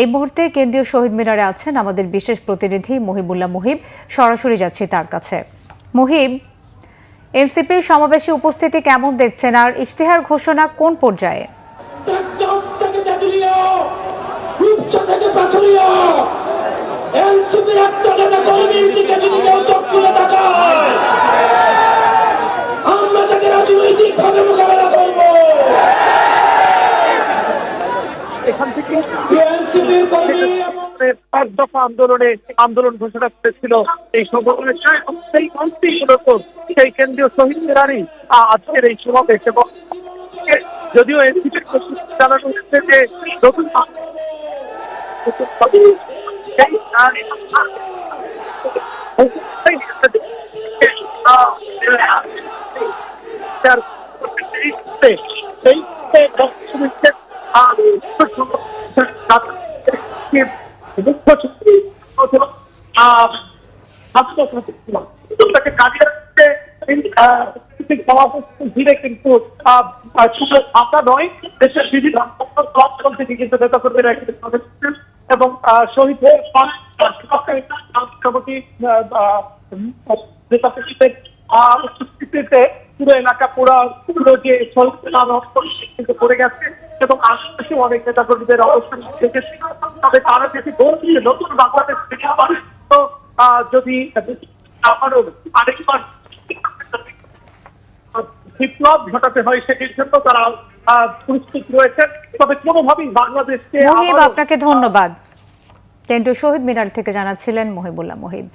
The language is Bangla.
এই মুহূর্তে কেন্দ্রীয় শহীদ মিনারে আছেন আমাদের বিশেষ প্রতিনিধি মহিবুল্লাহ মুহিব। সরাসরি যাচ্ছি তার কাছে। মুহিব, এনসিপির সমাবেশে উপস্থিতি কেমন দেখছেন, আর ইশতেহার ঘোষণা কোন পর্যায়ে? এখান থেকে আন্দোলন ঘোষণা করেছিল এই সংগঠনের সেই মন্ত্রী সেই কেন্দ্রীয় শহীদ মিনারই আজকের এই সমাবেশ। এবং যদিও এনসিপির জানানো হচ্ছে যে নতুন ঘিরে কিন্তু আশা নয়, দেশের বিভিন্ন থেকে কিন্তু নেতা কর্মীরা এবং শহীদ উপস্থিতিতে পুরো এলাকা পুরো যে কিন্তু পড়ে গেছে এবং আশেপাশে অনেক নেতা কর্মীদের অবস্থান দেখেছি। তবে তারা যদি বলছে নতুন বাংলাদেশ তো যদি আরেকবার বিপ্লব ঘটাতে হয় সেটির জন্য তারা প্রস্তুত রয়েছেন। তবে কোনোভাবেই বাংলাদেশকে। মুহিব, আপনাকে ধন্যবাদ। কেন্দ্রীয় শহীদ মিনার থেকে জানাচ্ছিলেন মহিবুল্লাহ মুহিব।